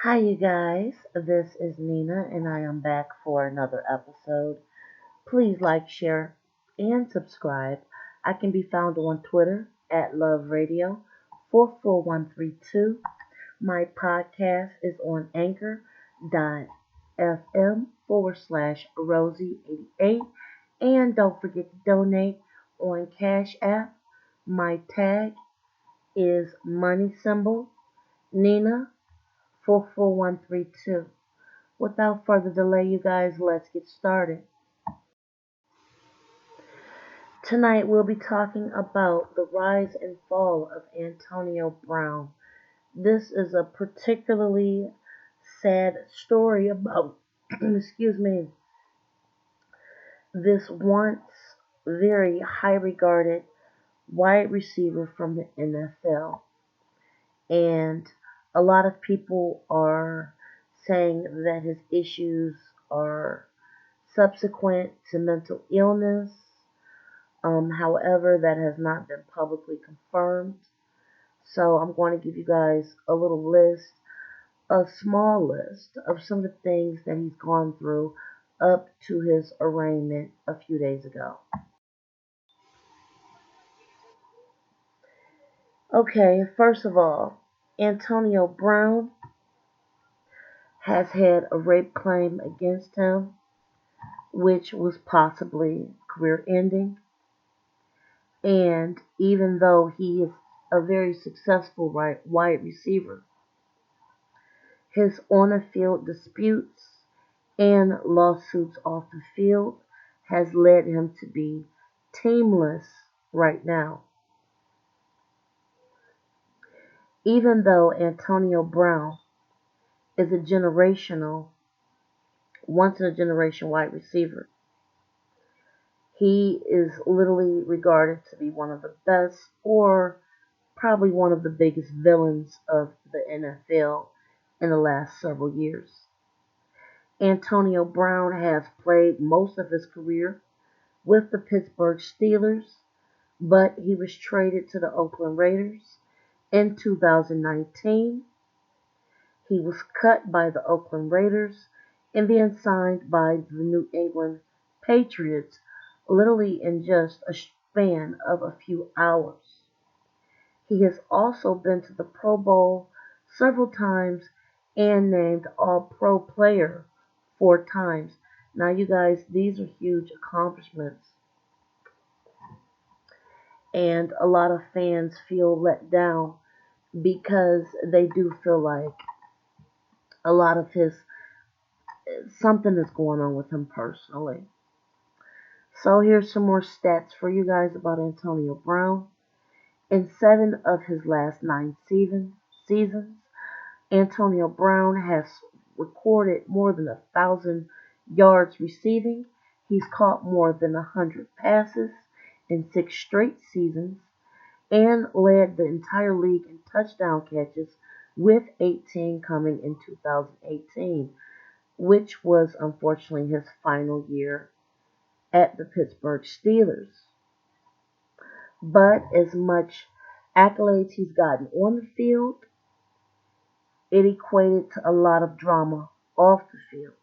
Hi, you guys. This is Nina, and I am back for another episode. Please like, share, and subscribe. I can be found on Twitter at Love Radio 44132. My podcast is on anchor.fm/Rosie88. And don't forget to donate on Cash App. My tag is money symbol Nina 44132. Without further delay, you guys, let's get started. Tonight we'll be talking about the rise and fall of Antonio Brown. This is a particularly sad story about, excuse me, this once very high regarded wide receiver from the NFL. And a lot of people are saying that his issues are subsequent to mental illness. However, that has not been publicly confirmed. So I'm going to give you guys a little list, a small list of some of the things that he's gone through up to his arraignment a few days ago. Okay, first of all, Antonio Brown has had a rape claim against him, which was possibly career ending. And even though he is a very successful wide receiver, his on the field disputes and lawsuits off the field has led him to be teamless right now. Even though Antonio Brown is a once in a generation wide receiver, he is literally regarded to be one of the best or probably one of the biggest villains of the NFL in the last several years. Antonio Brown has played most of his career with the Pittsburgh Steelers, but he was traded to the Oakland Raiders in 2019. He was cut by the Oakland Raiders and then signed by the New England Patriots literally in just a span of a few hours. He has also been to the Pro Bowl several times and named All Pro player 4 times. Now, you guys, these are huge accomplishments, and a lot of fans feel let down because they do feel like a lot of his something is going on with him personally. So, here's some more stats for you guys about Antonio Brown. In 7 of his last 9 seasons, Antonio Brown has recorded more than 1,000 yards receiving. He's caught more than 100 passes in 6 straight seasons and led the entire league in touchdown catches with 18 coming in 2018, which was unfortunately his final year at the Pittsburgh Steelers. But as much accolades he's gotten on the field, it equated to a lot of drama off the field.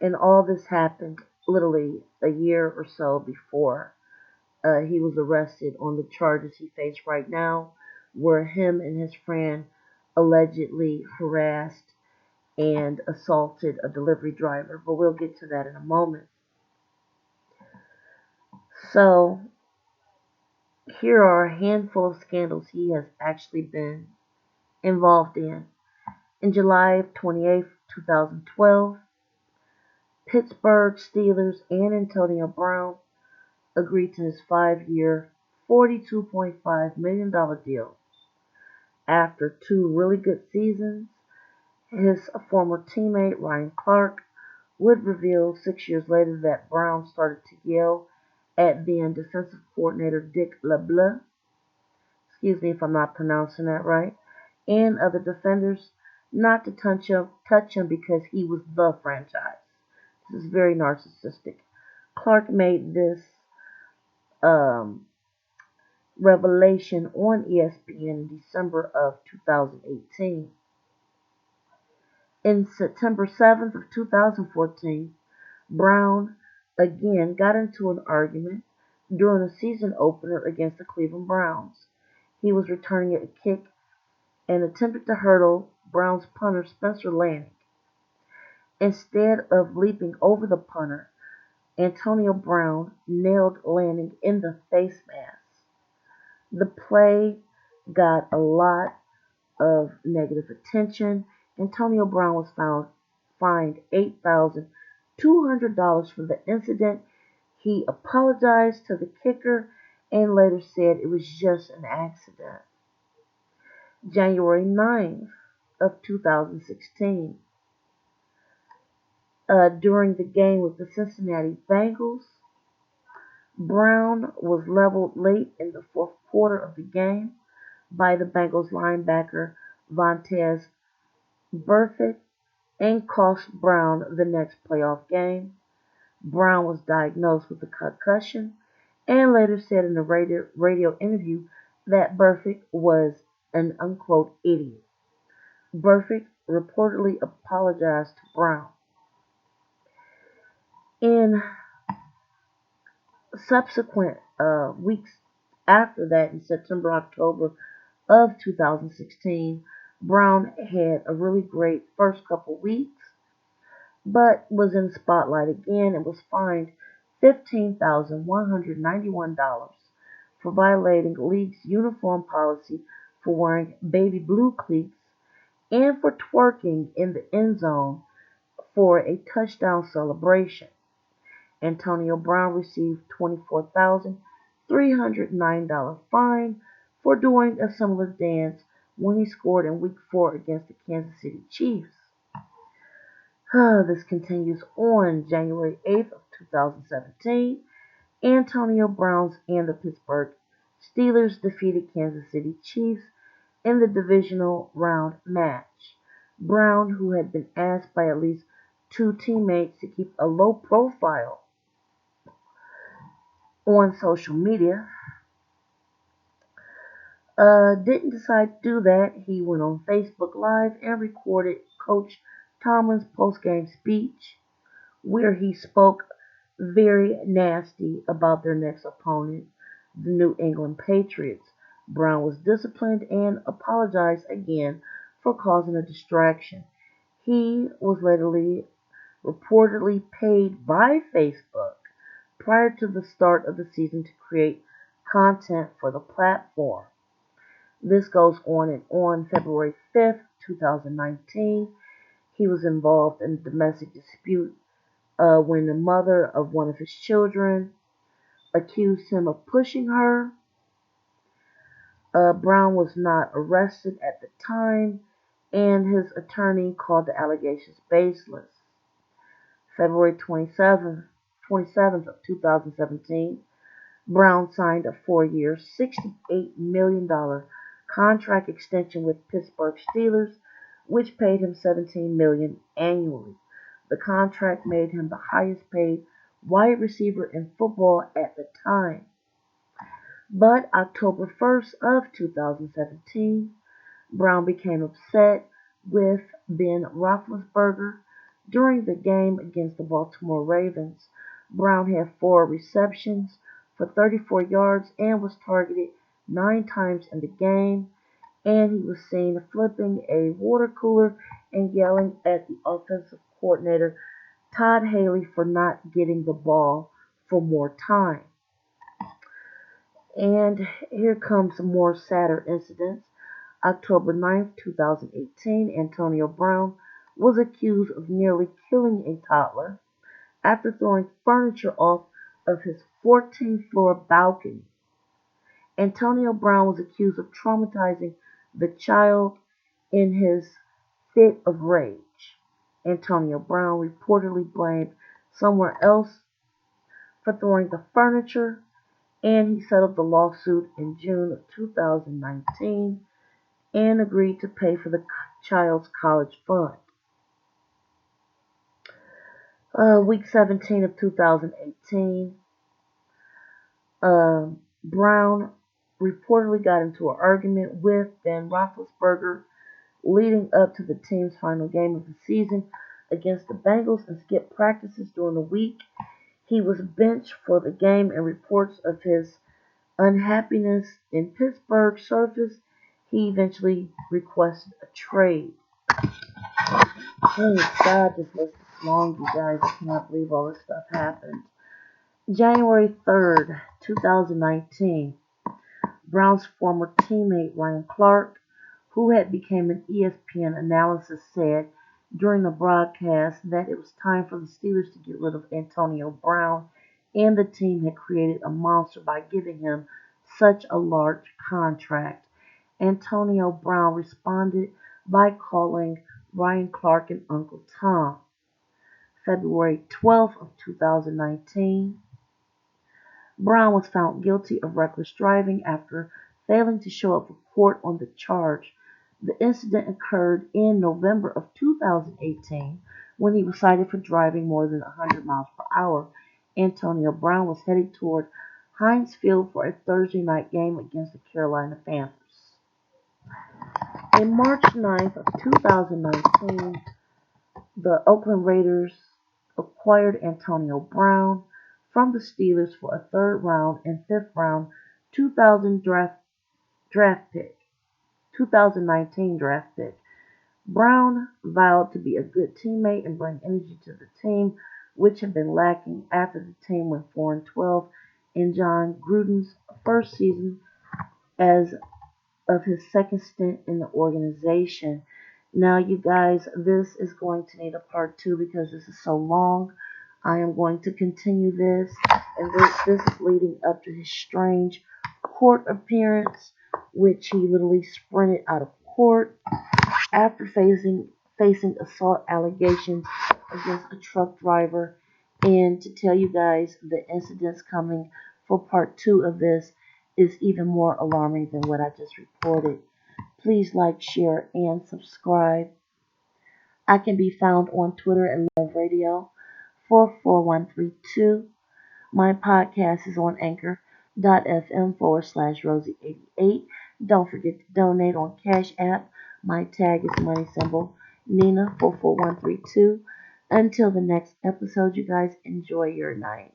And all this happened literally a year or so before he was arrested on the charges he faced right now, where him and his friend allegedly harassed and assaulted a delivery driver. But we'll get to that in a moment. So, here are a handful of scandals he has actually been involved in. In July 28, 2012, Pittsburgh Steelers and Antonio Brown agreed to his 5-year, $42.5 million deal. After 2 really good seasons, his former teammate Ryan Clark would reveal 6 years later that Brown started to yell at then defensive coordinator Dick LeBlanc, excuse me if I'm not pronouncing that right, and other defenders not to touch him because he was the franchise. This is very narcissistic. Clark made this um, revelation on ESPN in December of 2018. In September 7th of 2014, Brown again got into an argument during a season opener against the Cleveland Browns. He was returning a kick and attempted to hurdle Browns punter Spencer Lanning. Instead of leaping over the punter, Antonio Brown nailed Lanning in the face mask. The play got a lot of negative attention. Antonio Brown was fined $8,200 for the incident. He apologized to the kicker and later said it was just an accident. January 9th of 2016, during the game with the Cincinnati Bengals, Brown was leveled late in the fourth quarter of the game by the Bengals linebacker Vontaze Burfict and cost Brown the next playoff game. Brown was diagnosed with a concussion and later said in a radio interview that Burfict was an unquote idiot. Burfict reportedly apologized to Brown. In subsequent weeks after that, in September, October of 2016, Brown had a really great first couple weeks, but was in the spotlight again and was fined $15,191 for violating league's uniform policy for wearing baby blue cleats and for twerking in the end zone for a touchdown celebration. Antonio Brown received $24,309 fine for doing a similar dance when he scored in Week 4 against the Kansas City Chiefs. This continues on January 8th of 2017. Antonio Brown and the Pittsburgh Steelers defeated Kansas City Chiefs in the divisional round match. Brown, who had been asked by at least two teammates to keep a low profile on social media, didn't decide to do that. He went on Facebook Live and recorded Coach Tomlin's post-game speech where he spoke very nasty about their next opponent, the New England Patriots. Brown was disciplined and apologized again for causing a distraction. He was reportedly paid by Facebook prior to the start of the season to create content for the platform. This goes on and on. February 5th, 2019, he was involved in a domestic dispute when the mother of one of his children accused him of pushing her. Brown was not arrested at the time, and his attorney called the allegations baseless. February 27th of 2017, Brown signed a 4-year, $68 million contract extension with Pittsburgh Steelers, which paid him $17 million annually. The contract made him the highest paid wide receiver in football at the time. But October 1st of 2017, Brown became upset with Ben Roethlisberger during the game against the Baltimore Ravens. Brown had 4 receptions for 34 yards and was targeted 9 times in the game, and he was seen flipping a water cooler and yelling at the offensive coordinator Todd Haley for not getting the ball for more time. And here comes some more sadder incidents. October 9th, 2018, Antonio Brown was accused of nearly killing a toddler after throwing furniture off of his 14th floor balcony. Antonio Brown was accused of traumatizing the child in his fit of rage. Antonio Brown reportedly blamed somewhere else for throwing the furniture, and he settled the lawsuit in June of 2019 and agreed to pay for the child's college fund. Week 17 of 2018, Brown reportedly got into an argument with Ben Roethlisberger leading up to the team's final game of the season against the Bengals and skipped practices during the week. He was benched for the game, and reports of his unhappiness in Pittsburgh surfaced. He eventually requested a trade. Oh God, this list is long, you guys. I cannot believe all this stuff happened. January 3rd, 2019. Brown's former teammate Ryan Clark, who had become an ESPN analyst, said during the broadcast that it was time for the Steelers to get rid of Antonio Brown, and the team had created a monster by giving him such a large contract. Antonio Brown responded by calling Ryan Clark an Uncle Tom. February 12th, 2019. Brown was found guilty of reckless driving after failing to show up for court on the charge. The incident occurred in November of 2018 when he was cited for driving more than 100 miles per hour. Antonio Brown was headed toward Heinz Field for a Thursday night game against the Carolina Panthers. On March 9th, 2019, the Oakland Raiders acquired Antonio Brown from the Steelers for a third round and fifth round 2000 draft pick, 2019 draft pick. Brown vowed to be a good teammate and bring energy to the team, which had been lacking after the team went 4-12 in John Gruden's first season as of his second stint in the organization. Now, you guys, this is going to need a part two because this is so long. I am going to continue this, and this is leading up to his strange court appearance, which he literally sprinted out of court after facing assault allegations against a truck driver. And to tell you guys, the incidents coming for part two of this is even more alarming than what I just reported. Please like, share, and subscribe. I can be found on Twitter at Love Radio 44132. My podcast is on anchor.fm/Rosie88. Don't forget to donate on Cash App. My tag is money symbol Nina 44132. Until the next episode, you guys enjoy your night.